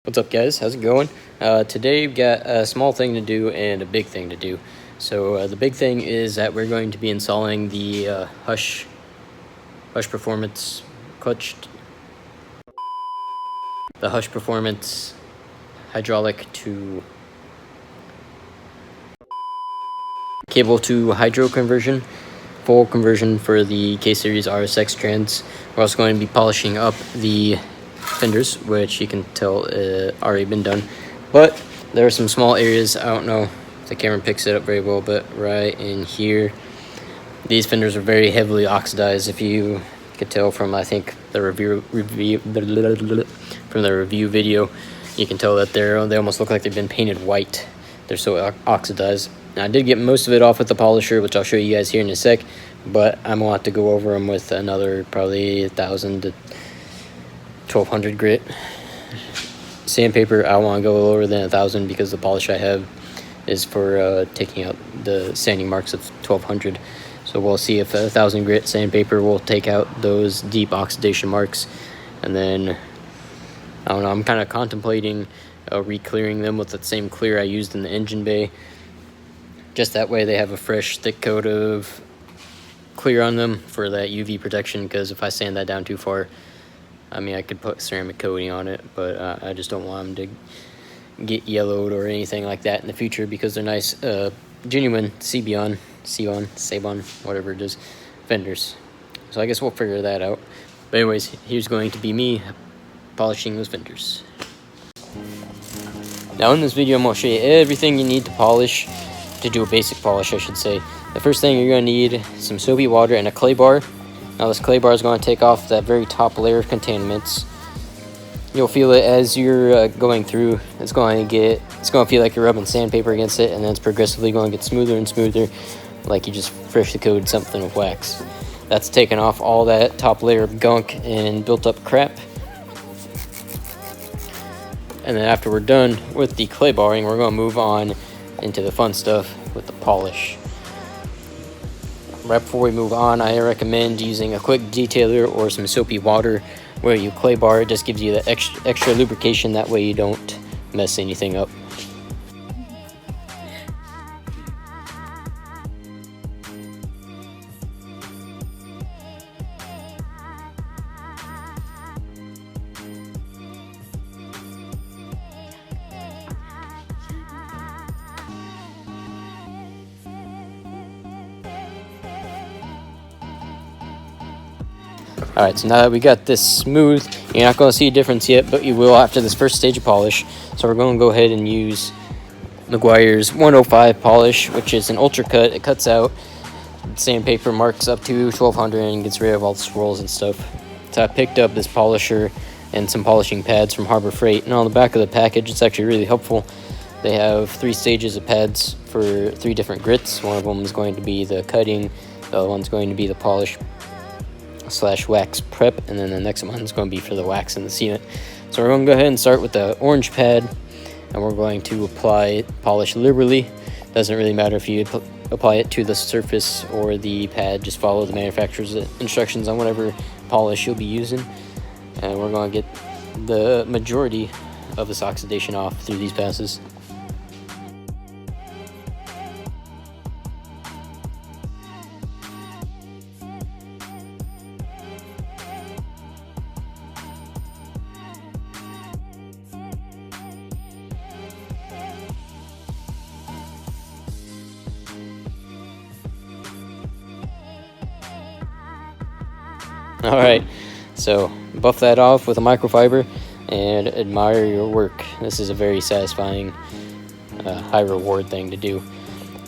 What's up, guys? How's it going? Today we've got a small thing to do and a big thing to do. So the big thing is that we're going to be installing the Hush Perfomance Hush Perfomance hydraulic to cable to hydro conversion, full conversion for the K series RSX trans. We're also going to be polishing up the fenders, which you can tell already been done, but there are some small areas. I don't know if the camera picks it up very well, but right in here, these fenders are very heavily oxidized. If you could tell from, I think, the review video, you can tell that they almost look like they've been painted white. They're so oxidized. Now, I did get most of it off with the polisher, which I'll show you guys here in a sec, but I'm gonna have to go over them with another probably 1,000 to 1,200 grit sandpaper. I want to go lower than 1,000 because the polish I have is for taking out the sanding marks of 1,200. So we'll see if 1,000 grit sandpaper will take out those deep oxidation marks. And then I don't know, I'm kind of contemplating re-clearing them with the same clear I used in the engine bay. Just that way they have a fresh thick coat of clear on them for that UV protection, because if I sand that down too far, I mean, I could put ceramic coating on it, but I just don't want them to get yellowed or anything like that in the future, because they're nice, genuine Sebon, whatever it is, fenders. So I guess we'll figure that out. But anyways, here's going to be me polishing those fenders. Now in this video, I'm going to show you everything you need to polish, to do a basic polish, I should say. The first thing, you're going to need some soapy water and a clay bar. Now this clay bar is going to take off that very top layer of contaminants. You'll feel it as you're going through. It's going to feel like you're rubbing sandpaper against it, and then it's progressively going to get smoother and smoother, like you just freshly coated something with wax. That's taken off all that top layer of gunk and built up crap. And then after we're done with the clay barring, we're going to move on into the fun stuff with the polish. Right before we move on, I recommend using a quick detailer or some soapy water where you clay bar. It just gives you the extra lubrication, that way you don't mess anything up. Alright, so now that we got this smooth, you're not going to see a difference yet, but you will after this first stage of polish. So we're going to go ahead and use Meguiar's 105 polish, which is an ultra cut. It cuts out sandpaper marks up to 1,200 and gets rid of all the swirls and stuff. So I picked up this polisher and some polishing pads from Harbor Freight, and on the back of the package, it's actually really helpful. They have 3 stages of pads for 3 different grits. One of them is going to be the cutting, the other one's going to be the polish / wax prep, and then the next one is going to be for the wax and the sealant. So we're going to go ahead and start with the orange pad, and we're going to apply polish liberally. Doesn't really matter if you apply it to the surface or the pad, just follow the manufacturer's instructions on whatever polish you'll be using, and we're going to get the majority of this oxidation off through these passes. Alright, so buff that off with a microfiber and admire your work. This is a very satisfying, high reward thing to do.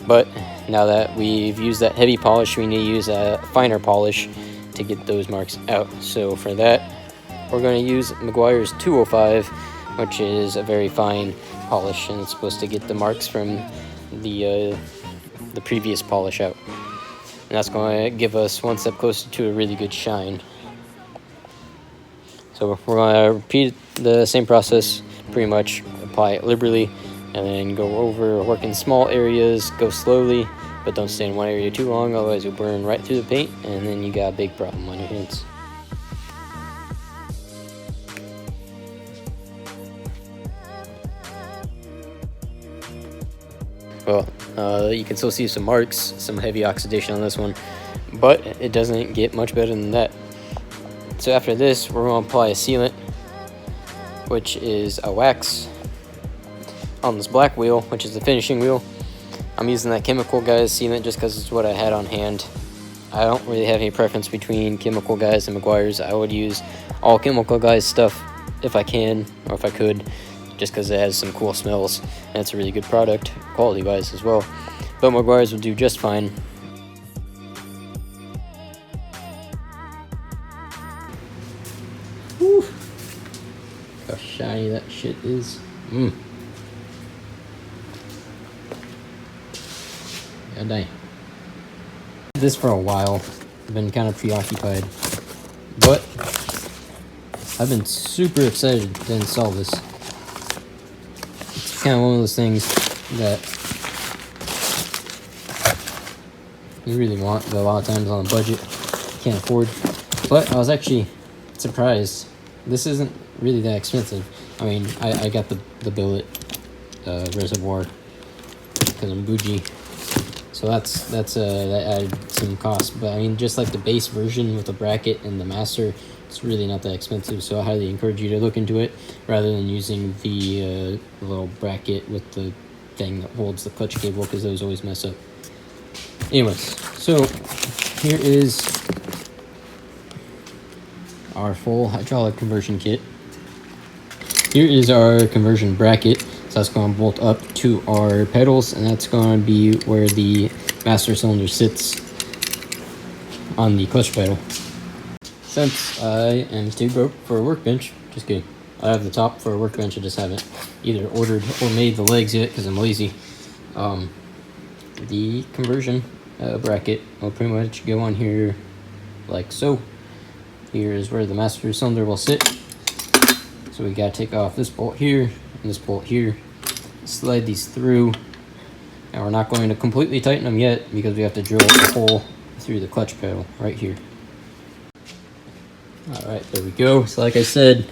But now that we've used that heavy polish, we need to use a finer polish to get those marks out. So for that, we're going to use Meguiar's 205, which is a very fine polish, and it's supposed to get the marks from the previous polish out. And that's going to give us one step closer to a really good shine. So we're going to repeat the same process, pretty much apply it liberally, and then go over, work in small areas, go slowly, but don't stay in one area too long, otherwise you'll burn right through the paint, and then you got a big problem on your hands. well, you can still see some marks, some heavy oxidation on this one, but it doesn't get much better than that. So after this, we're going to apply a sealant, which is a wax on this black wheel, which is the finishing wheel. I'm using that Chemical Guys sealant just because it's what I had on hand. I don't really have any preference between Chemical Guys and Meguiar's. I would use all Chemical Guys stuff if I can, or if I could, just because it has some cool smells, and it's a really good product, quality-wise as well. But Meguiar's will do just fine. Whew. How shiny that shit is. God dang. This for a while. I've been kind of preoccupied, but I've been super excited to install this. It's kind of one of those things that you really want, but a lot of times on a budget can't afford. But I was actually surprised. This isn't really that expensive. I mean, I got the billet reservoir because I'm bougie. So that added some cost, but I mean, just like the base version with the bracket and the master, it's really not that expensive. So I highly encourage you to look into it rather than using the little bracket with the thing that holds the clutch cable, because those always mess up. Anyways, so here is our full hydraulic conversion kit. Here is our conversion bracket. So that's going to bolt up to our pedals, and that's going to be where the master cylinder sits on the clutch pedal. Since I am too broke for a workbench, just kidding. I have the top for a workbench, I just haven't either ordered or made the legs yet because I'm lazy. The conversion bracket will pretty much go on here like so. Here is where the master cylinder will sit. So we gotta take off this bolt here and this bolt here, slide these through, and we're not going to completely tighten them yet because we have to drill a hole through the clutch pedal right here. Alright, there we go. So like I said,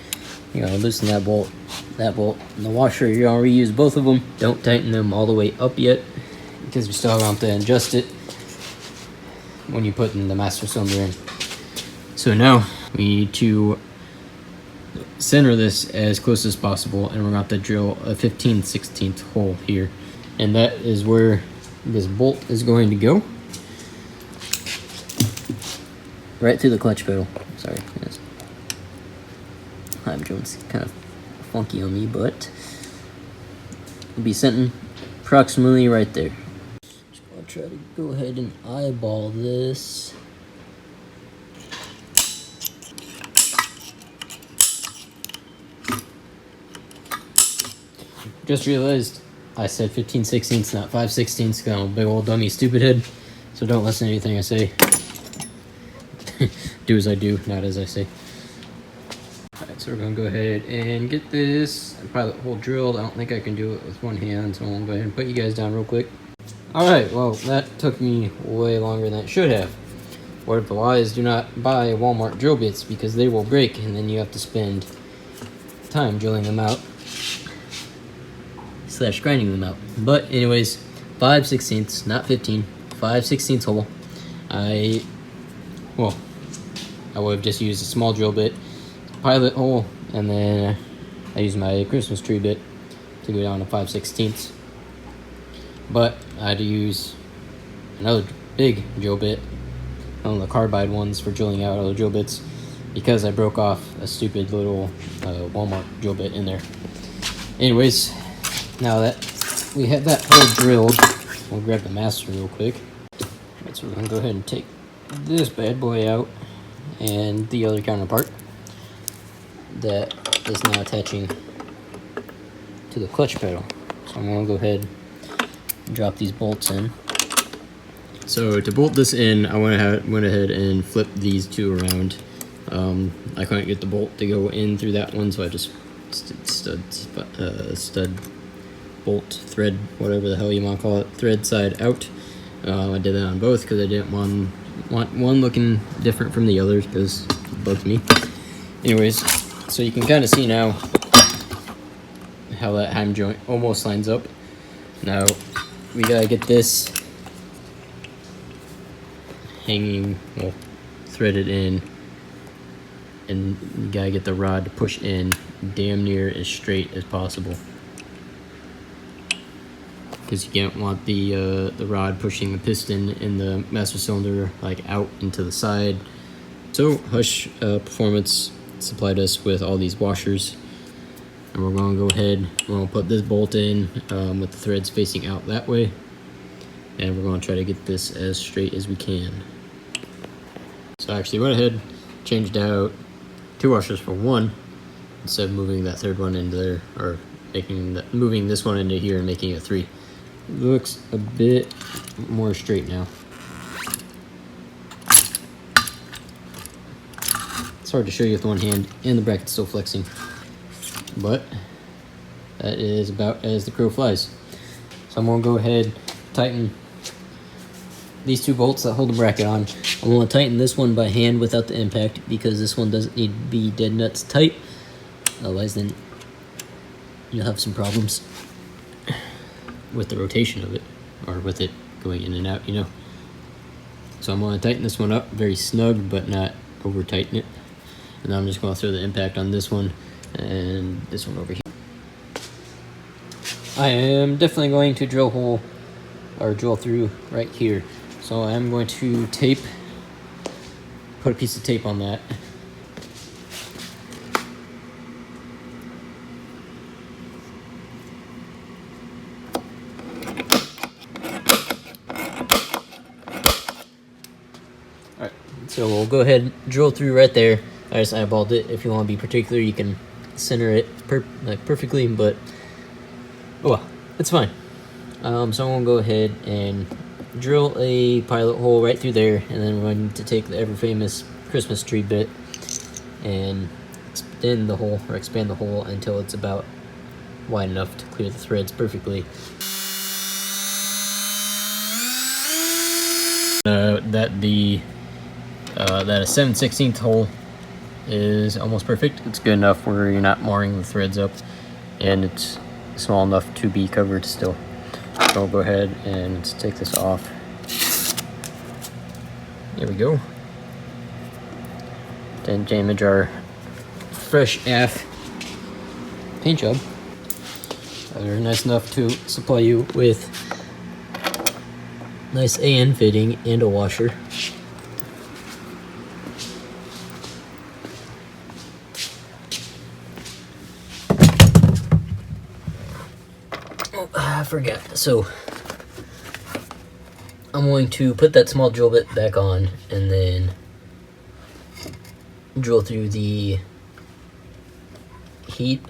you gotta loosen that bolt, and the washer. You're gonna reuse both of them. Don't tighten them all the way up yet because we still have to adjust it when you put in the master cylinder in. So now we need to center this as close as possible, and we're going to have to drill a 15/16 hole here, and that is where this bolt is going to go, right through the clutch pedal. Sorry, time joint's kind of funky on me, but it'll be sitting approximately right there. Just going to try to go ahead and eyeball this. Just realized I said 15/16, not 5/16, because I'm a big old dummy stupid head. So don't listen to anything I say. Do as I do, not as I say. Alright, so we're going to go ahead and get this pilot hole drilled. I don't think I can do it with one hand, so I'm going to go ahead and put you guys down real quick. Alright, well, that took me way longer than it should have. Word of the wise, do not buy Walmart drill bits because they will break, and then you have to spend time drilling them out. / grinding them out. But anyways, 5/16, not 15, 5/16 hole. I would have just used a small drill bit, pilot hole, and then I used my Christmas tree bit to go down to 5/16. But I had to use another big drill bit, one of the carbide ones for drilling out other drill bits, because I broke off a stupid little Walmart drill bit in there. Anyways, now that we have that hole drilled, we'll grab the master real quick. Alright, so we're going to go ahead and take this bad boy out, and the other counterpart that is now attaching to the clutch pedal. So I'm going to go ahead and drop these bolts in. So to bolt this in, I went ahead and flipped these two around. I couldn't get the bolt to go in through that one, so I just stud bolt thread, whatever the hell you want to call it, thread side out. I did that on both because I didn't want one looking different from the other because it bugs me. Anyways, so you can kind of see now how that heim joint almost lines up. Now we gotta get this hanging, well, threaded in, and you gotta get the rod to push in damn near as straight as possible, because you can't want the rod pushing the piston in the master cylinder like out into the side. So Hush Perfomance supplied us with all these washers, and we're going to go ahead, we're going to put this bolt in with the threads facing out that way, and we're going to try to get this as straight as we can. So I actually went ahead, changed out 2 washers for 1 instead of moving that 3rd one into there, or moving this one into here and making it 3. It looks a bit more straight now. It's hard to show you with one hand and the bracket's still flexing, but that is about as the crow flies. So I'm gonna go ahead, tighten these 2 bolts that hold the bracket on. I'm gonna tighten this one by hand without the impact, because this one doesn't need to be dead nuts tight. Otherwise then you'll have some problems with the rotation of it, or with it going in and out, you know. So I'm gonna tighten this one up very snug, but not over tighten it. And I'm just going to throw the impact on this one and this one over here. I am definitely going to drill through right here. So I'm going to put a piece of tape on that. Alright, so we'll go ahead and drill through right there. I just eyeballed it. If you want to be particular, you can center it perfectly, but oh well, it's fine. So I'm going to go ahead and drill a pilot hole right through there, and then we're going to take the ever-famous Christmas tree bit and expand the hole until it's about wide enough to clear the threads perfectly. That a 7/16 hole is almost perfect. It's good enough where you're not marring the threads up, and it's small enough to be covered still. So I'll go ahead and let's take this off. There we go. Then damage our fresh AF paint job. They're nice enough to supply you with nice AN fitting and a washer. I forgot. So I'm going to put that small drill bit back on and then drill through the heat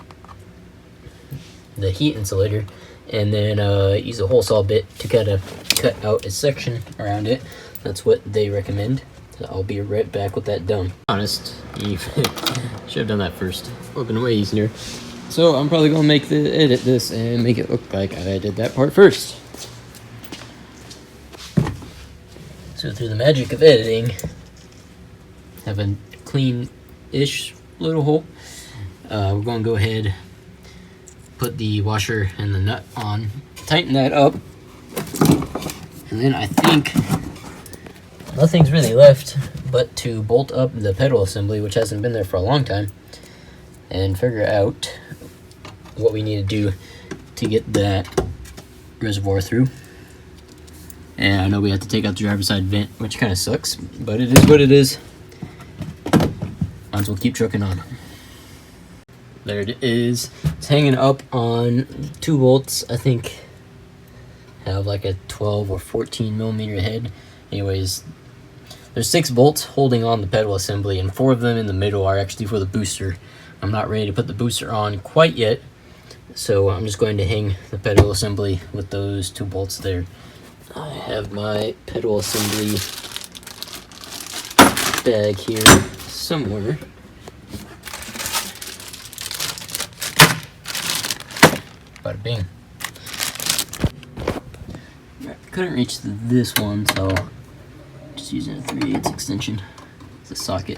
insulator, and then use a hole saw bit to kind of cut out a section around it. That's what they recommend. So I'll be right back with that done. Honest, you should have done that first. Would have been way easier. So I'm probably gonna edit this and make it look like I did that part first. So through the magic of editing, have a clean-ish little hole. We're gonna go ahead, put the washer and the nut on, tighten that up, and then I think nothing's really left but to bolt up the pedal assembly, which hasn't been there for a long time, and figure out what we need to do to get that reservoir through. And I know we have to take out the driver's side vent, which kind of sucks, but it is what it is. Might as well keep trucking on. There it is. It's hanging up on 2 bolts. I think have like a 12 or 14 millimeter head. Anyways, there's 6 bolts holding on the pedal assembly, and 4 of them in the middle are actually for the booster. I'm not ready to put the booster on quite yet, so I'm just going to hang the pedal assembly with those 2 bolts there. I have my pedal assembly bag here somewhere. Bada bing. Couldn't reach this one, so just using a 3/8 extension as a socket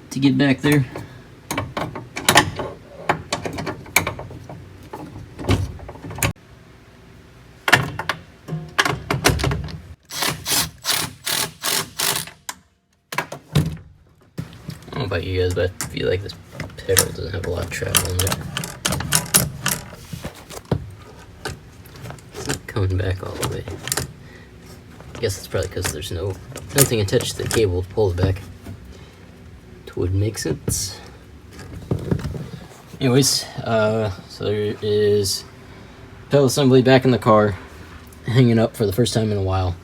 to get back there. about you guys, but I feel like this pedal doesn't have a lot of travel in it. It's not coming back all the way. I guess it's probably because there's nothing attached to the cable to pull it back. It would make sense. Anyways, so there is pedal assembly back in the car, hanging up for the first time in a while.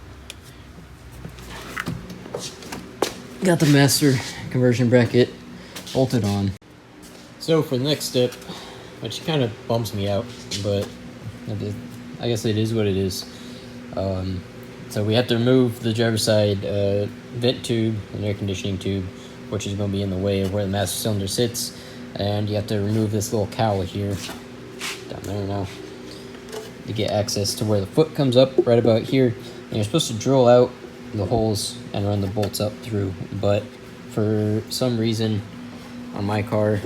Got the master conversion bracket bolted on. So for the next step, which kind of bums me out, but I guess it is what it is. So we have to remove the driver's side vent tube and air conditioning tube, which is going to be in the way of where the master cylinder sits. And you have to remove this little cowl here, down there now, to get access to where the foot comes up, right about here. And you're supposed to drill out the holes and run the bolts up through. But for some reason, on my car,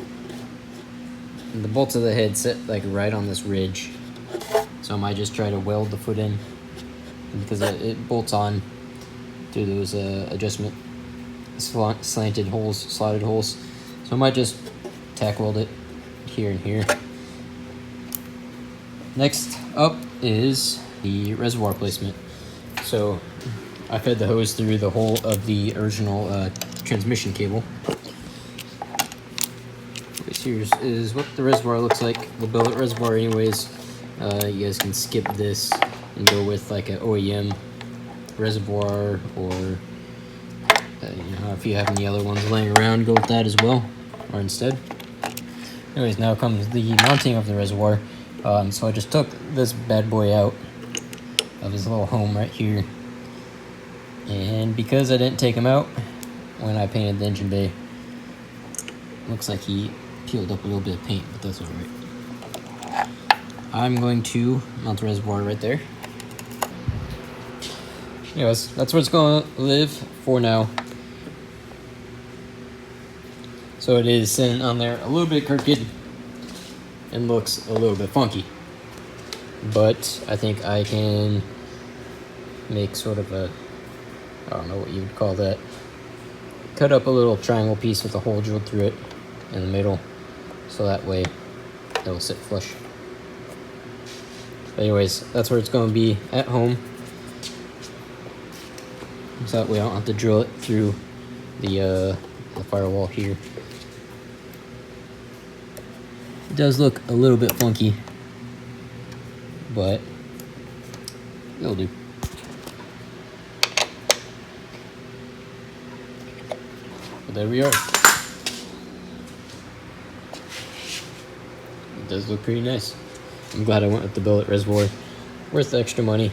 the bolts of the head sit like right on this ridge. So I might just try to weld the foot in, because it bolts on through those adjustment slanted holes, slotted holes. So I might just tack weld it here and here. Next up is the reservoir placement. So I fed the hose through the hole of the original transmission cable. Here is what the reservoir looks like, the billet reservoir anyways. You guys can skip this and go with like an OEM reservoir, or if you have any other ones laying around, go with that as well, or instead. Anyways, now comes the mounting of the reservoir. So I just took this bad boy out of his little home right here, and because I didn't take him out when I painted the engine bay, looks like he peeled up a little bit of paint, but that's alright. I'm going to mount the reservoir right there. Anyways, that's where it's going to live for now. So it is sitting on there a little bit crooked and looks a little bit funky. But I think I can make sort of a, I don't know what you would call that, cut up a little triangle piece with a hole drilled through it in the middle, so that way it will sit flush. But anyways, that's where it's going to be at home. So that way I don't have to drill it through the firewall here. It does look a little bit funky, but it'll do. But there we are. It does look pretty nice. I'm glad I went with the billet reservoir. Worth the extra money.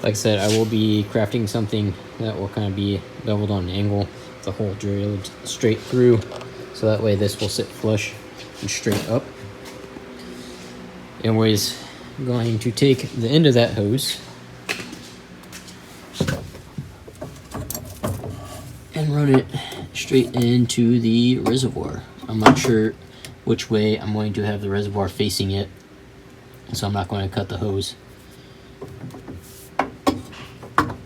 Like I said, I will be crafting something that will kind of be beveled on an angle, the hole drilled straight through, so that way this will sit flush and straight up. Anyways, I'm going to take the end of that hose and run it straight into the reservoir. I'm not sure which way I'm going to have the reservoir facing it, so I'm not going to cut the hose.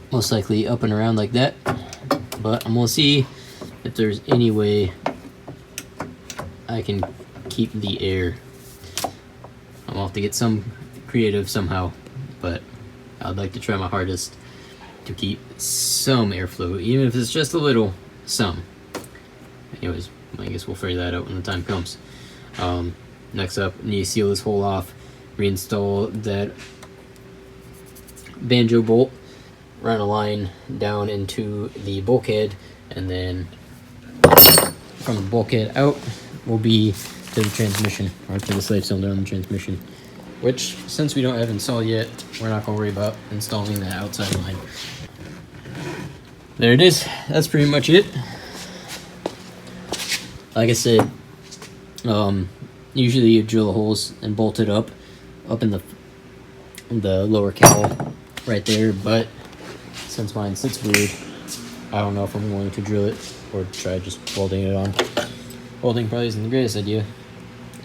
Most likely up and around like that, but I'm gonna see if there's any way I can keep the air. I'm gonna have to get some creative somehow, but I'd like to try my hardest to keep some airflow, even if it's just a little, some. Anyways, I guess we'll figure that out when the time comes. Next up, I need to seal this hole off, reinstall that banjo bolt, run a line down into the bulkhead, and then from the bulkhead out will be to the transmission, or to the slave cylinder on the transmission, which, since we don't have installed yet, we're not going to worry about installing that outside line. There it is. That's pretty much it. Like I said, usually you drill the holes and bolt it up in the lower cowl right there, but since mine sits weird, I don't know if I'm going to drill it or try just welding it on. Welding probably isn't the greatest idea,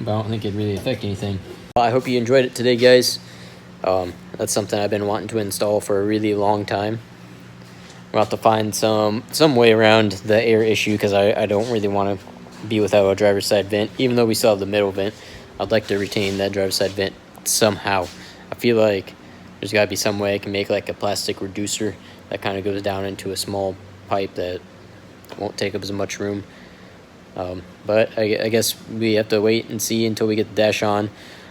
but I don't think it'd really affect anything. I hope you enjoyed it today, guys. That's something I've been wanting to install for a really long time. We'll have to find some way around the air issue, because I don't really want to be without a driver's side vent. Even though we still have the middle vent, I'd like to retain that driver's side vent somehow. I feel like there's got to be some way I can make like a plastic reducer that kind of goes down into a small pipe that won't take up as much room. But I guess we have to wait and see until we get the dash on.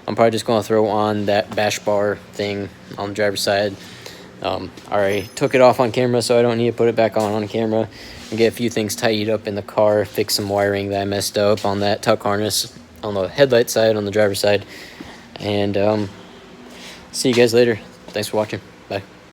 I'm probably just going to throw on that bash bar thing on the driver's side. I already took it off on camera, so I don't need to put it back on camera. And get a few things tidied up in the car, fix some wiring that I messed up on that tuck harness on the headlight side, on the driver's side. And see you guys later. Thanks for watching. Bye.